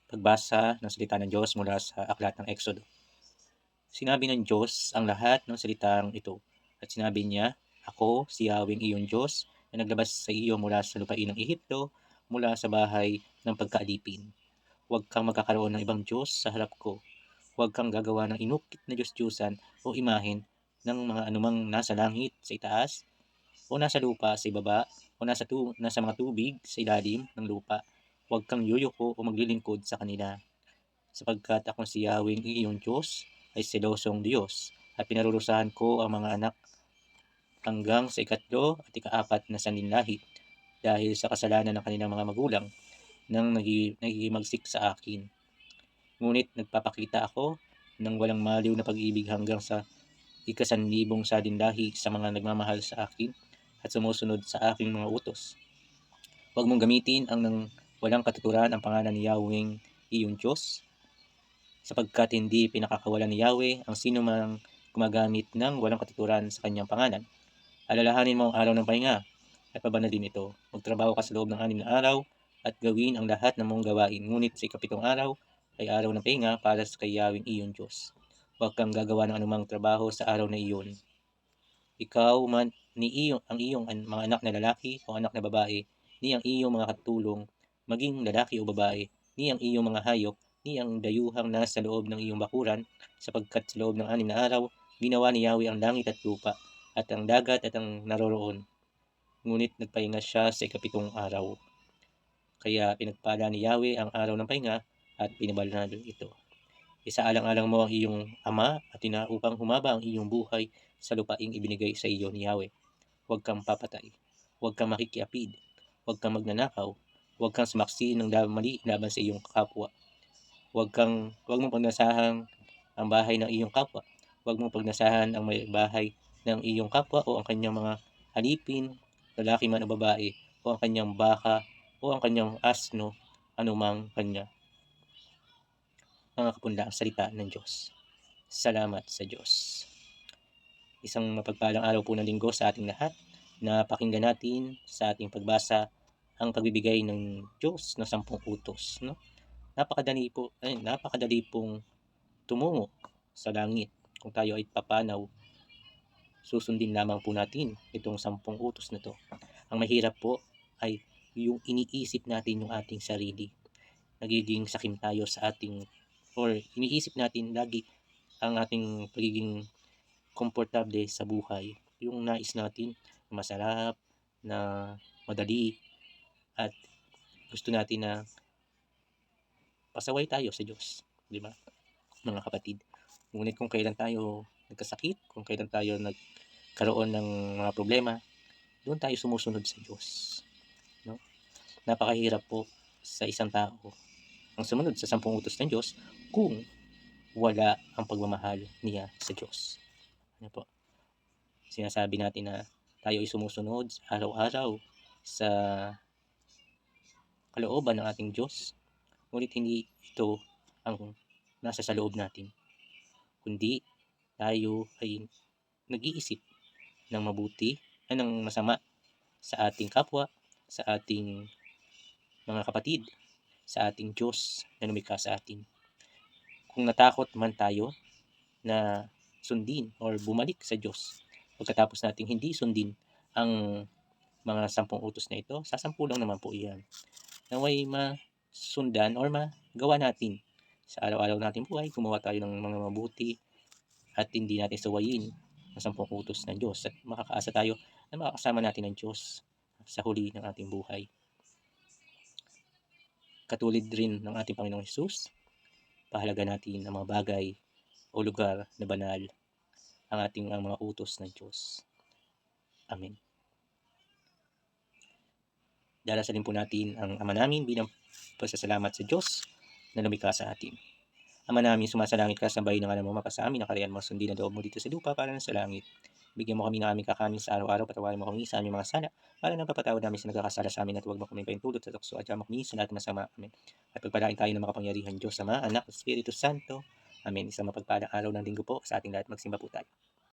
Pagbasa ng salita ng Diyos mula sa aklat ng Exodo. Sinabi ng Diyos ang lahat ng salitang ito, at sinabi niya, "Ako, si Yahweh iyong Diyos, na naglabas sa iyo mula sa lupain ng Ehipto, mula sa bahay ng pagkaalipin. Huwag kang magkakaroon ng ibang Diyos sa harap ko. Huwag kang gagawa ng inukit na Diyos-Diyosan o imahen ng mga anumang nasa langit sa itaas, o nasa lupa sa ibaba, o nasa mga tubig sa ilalim ng lupa. Huwag kang yuyuko o maglilingkod sa kanila, sapagkat ako si Yahweh iyong Diyos ay selosong Diyos, at pinarurusahan ko ang mga anak hanggang sa ikatlo at ikaapat na sanlinlahi dahil sa kasalanan ng kanilang mga magulang nang nagigimagsik sa akin. Ngunit nagpapakita ako ng walang maliw na pag-ibig hanggang sa ika-1,000 sanlinlahi sa mga nagmamahal sa akin at sumusunod sa aking mga utos. Huwag mong gamitin ang nang walang katuturan ang pangalan ni Yahweh iyong Diyos, sapagkat hindi pinakakawalan ni Yahweh ang sino mang gumagamit ng walang katuturan sa kanyang pangalan. Alalahanin mo ang araw ng pahinga at pabanalin ito. Magtrabaho ka sa loob ng 6 na araw at gawin ang lahat ng mong gawain. Ngunit sa ikapitong araw ay araw ng pahinga para sa kay Yahweh iyong Diyos. Huwag kang gagawa ng anumang trabaho sa araw na iyon. Ikaw man, ni iyong, ang iyong mga anak na lalaki o anak na babae, ni ang iyong mga katulong, maging lalaki o babae, ni ang iyong mga hayop, ni ang dayuhang nasa loob ng iyong bakuran, sapagkat sa loob ng 6 na araw, ginawa ni Yahweh ang langit at lupa, at ang dagat at ang naroroon. Ngunit nagpahinga siya sa ikapitong araw. Kaya pinagpala ni Yahweh ang araw ng pahinga at binabanal ito. Isaalang-alang mo ang iyong ama at ina upang humaba ang iyong buhay sa lupaing ibinigay sa iyo ni Yahweh. Huwag kang papatay, huwag kang makikiapid, huwag kang magnanakaw, huwag kang sumaksi ng mali laban sa iyong kapwa. Huwag mong pagnasahan ang bahay ng iyong kapwa. Huwag mong pagnasahan ang may bahay ng iyong kapwa o ang kanyang mga alipin, lalaki man o babae, o ang kanyang baka o ang kanyang asno, anumang kanya. Mga kapunla, ang salita ng Diyos. Salamat sa Diyos. Isang mapagpalang araw po ng linggo sa ating lahat, na pakinggan natin sa ating pagbasa ang pagbibigay ng Diyos ng 10 utos. No? Napakadali pong tumungo sa langit. Kung tayo ay papanaw, susundin lamang po natin itong 10 utos na to. Ang mahirap po ay yung iniisip natin yung ating sarili. Nagiging sakim tayo sa ating, or iniisip natin lagi ang ating pagiging komportable sa buhay. Yung nais natin na masarap, na madali, at gusto natin na pasaway tayo sa Diyos, di ba, mga kapatid? Ngunit kung kailan tayo nagkasakit, kung kailan tayo nagkaroon ng mga problema, doon tayo sumusunod sa Diyos. No? Napakahirap po sa isang tao ang sumunod sa 10 utos ng Diyos kung wala ang pagmamahal niya sa Diyos. Ano po? Sinasabi natin na tayo ay sumusunod araw-araw sa kalooban ng ating Diyos, ngunit hindi ito ang nasa sa loob natin, kundi tayo ay nag-iisip ng mabuti, ng masama sa ating kapwa, sa ating mga kapatid, sa ating Diyos na lumikha sa atin. Kung natakot man tayo na sundin or bumalik sa Diyos, pagkatapos nating hindi sundin ang mga 10 utos na ito, sasampu lang naman po iyan. Naway masundan or magawa natin sa araw-araw nating buhay, gumawa tayo ng mga mabuti at hindi natin sawayin ang 10 utos ng Diyos, at makakaasa tayo na makakasama natin ang Diyos sa huli ng ating buhay. Katulad rin ng ating Panginoong Hesus, pahalaga natin ang mga bagay o lugar na banal, ang mga utos ng Diyos. Amen. Darasalin po natin ang Ama namin bilang pasasalamat sa Diyos na lumikha sa atin. Ama namin, sumasalangit ka, sambahin ang ngalan mo, mapasa amin ang kaharian mo, sundin ang loob mo dito sa lupa para sa langit. Bigyan mo kami ng aming kakanin sa araw-araw, patawarin mo kami sa aming mga sala, para napapatawad namin sa nagkakasala sa amin, at huwag mo kami paintulot sa tukso, at mo kami sa lahat ng masama. Amen. At pagpalain tayo ng makapangyarihan Diyos, Ama, Anak, at Espiritu Santo. Amen. Isang mapagpalang araw ng linggo po sa ating lahat. Magsimba po tayo.